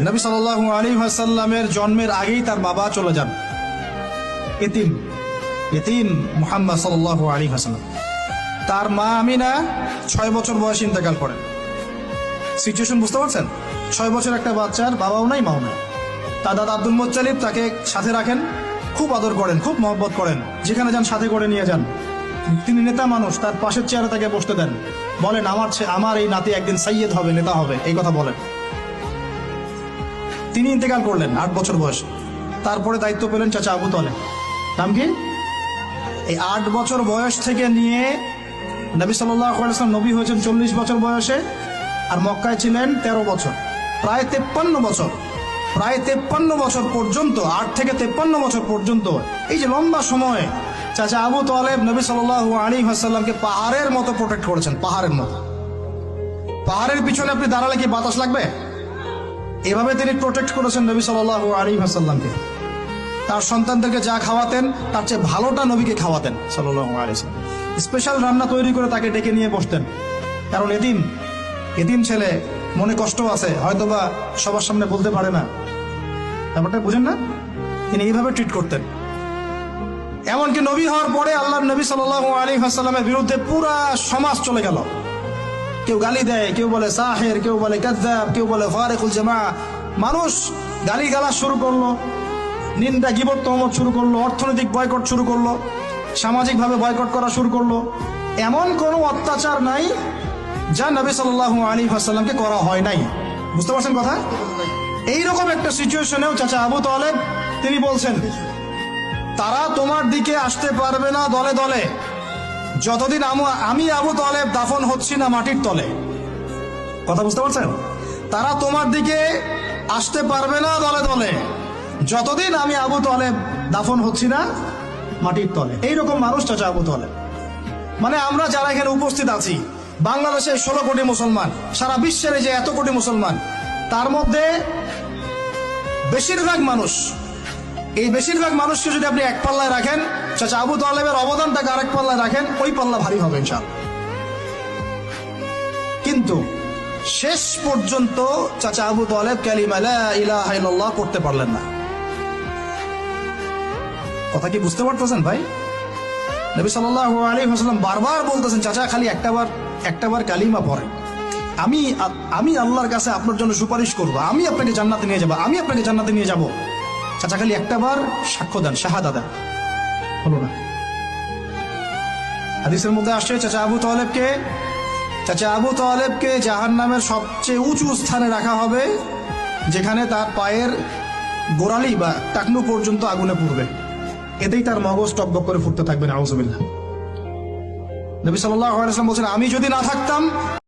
নবী সাল্লাল্লাহু আলাইহি ওয়াসাল্লামের জন্মের আগেই তার বাবা চলে যান, এতিম মুহাম্মদ সাল্লাল্লাহু আলাইহি ওয়াসাল্লাম। তার মা আমিনা 6 বছর বয়সে ইন্তেকাল করেন। সিচুয়েশন বুঝতে পারছেন? 6 বছর একটা বাচ্চার বাবাও নাই মাও নাই। তার দাদা আব্দুল মুত্তালিব তাকে সাথে রাখেন, খুব আদর করেন, খুব মহব্বত করেন, যেখানে যান সাথে করে নিয়ে যান। তিনি নেতা মানুষ, তার পাশের চেয়ারে তাকে বসতে দেন, বলেন আমার এই নাতি একদিন সাইয়্যেদ হবে, নেতা হবে, এই কথা বলেন। তিনি ইন্তেকাল করলেন 8 বছর বয়সে। তারপরে দায়িত্ব পেলেন চাচা আবু তালেব। নাম কি? এই 8 বছর বয়স থেকে নিয়ে নবী সাল্লাল্লাহু আলাইহি ওয়াসাল্লাম নবী হয়েছেন 40 বছর বয়সে, আর মক্কায় ছিলেন 13 বছর, প্রায় 53 বছর। প্রায় 53 বছর পর্যন্ত, 8 থেকে 53 বছর পর্যন্ত, এই যে লম্বা সময় চাচা আবু তালেব নবী সাল্লাল্লাহু আলাইহি ওয়াসাল্লামকে পাহাড়ের মতো প্রোটেক্ট করেছেন, পাহাড়ের মতো। পাহাড়ের পিছনে আপনি দাঁড়ালে কি বাতাস লাগবে? এভাবে তিনি প্রোটেক্ট করেছেন নবী সাল্লাল্লাহু আলাইহি ওয়াসাল্লামকে। তার সন্তানদেরকে যা খাওয়াতেন তার চেয়ে ভালোটা নবীকে খাওয়াতেন সাল্লাল্লাহু আলাইহি ওয়াসাল্লাম। স্পেশাল রান্না তৈরি করে তাকে ডেকে নিয়ে বসতেন, কারণ এতিম ছেলে, মনে কষ্ট আছে, হয়তোবা সবার সামনে বলতে পারে না, ব্যাপারটা বুঝেন না? তিনি এইভাবে ট্রিট করতেন। এমনকি নবী হওয়ার পরে আল্লাহর নবী সাল্লাল্লাহু আলাইহি ওয়াসাল্লামের বিরুদ্ধে পুরা সমাজ চলে গেল। কেউ গালি দেয়, কেউ বলে সাহের, কেউ বলে কাযযাব, কেউ বলে ফারিকুল জামাআহ। মানুষ গালিগালাজ শুরু করলো, নিন্দা গীবত তহমত শুরু করলো, অর্থনৈতিক বয়কট শুরু করলো, সামাজিকভাবে বয়কট করা শুরু করলো। এমন কোনো অত্যাচার নাই যা নবী সাল্লাল্লাহু আলাইহি ওয়াসাল্লামকে করা হয় নাই। বুঝতে পারছেন কথা? এইরকম একটা সিচুয়েশনেও চাচা আবু তালেব তিনি বলছেন, তারা তোমার দিকে আসতে পারবে না দলে দলে যতদিন আমি আবু তালেব দাফন হচ্ছি না মাটির তলে। কথা বুঝতে পারছেন? তারা তোমার দিকে আসতে পারবে না দলে দলে যতদিন আমি আবু তালেব দাফন হচ্ছি না মাটির তলে। এইরকম মানুষ চাচা আবু তালেব। মানে আমরা যারা এখানে উপস্থিত আছি, বাংলাদেশে 16 কোটি মুসলমান, সারা বিশ্বের যে এত কোটি মুসলমান, তার মধ্যে বেশিরভাগ মানুষ, এই বেশিরভাগ মানুষকে যদি আপনি এক পাল্লায় রাখেন, চাচা আবু তালেবের অবদানটাকে আরেক পাল্লায় রাখেন, ওই পাল্লা ভারী হবে ইনশাআল্লাহ। কিন্তু শেষ পর্যন্ত চাচা আবু তালেব কালিমা লা ইলাহা ইল্লাল্লাহ করতে পারলেন না। কথা কি বুঝতে পারতেছেন ভাই? নবী সাল্লাল্লাহু আলাইহি ওয়াসাল্লাম বারবার বলতেছেন, চাচা খালি একটাবার কালিমা পড়েন, আমি আল্লাহর কাছে আপনার জন্য সুপারিশ করবো, আমি আপনাকে জান্নাতে নিয়ে যাবো, আমি আপনাকে জান্নাতে নিয়ে যাবো। চাচা খালি একটাবার সাক্ষ্য দেন, শাহাদা দেন, হলো না। হাদিসের মধ্যে আসছে চাচা আবু তালেবকে জাহান্নামের সবচেয়ে উঁচু স্থানে রাখা হবে, যেখানে তার পায়ের গোড়ালি বা টাকনু পর্যন্ত আগুনে পুড়বে, এতেই তার মগজ টকবক করে ফুটতে থাকবে। নাউযুবিল্লাহ। নবী সাল্লাল্লাহু আলাইহি ওয়াসাল্লাম বলছেন, আমি যদি না থাকতাম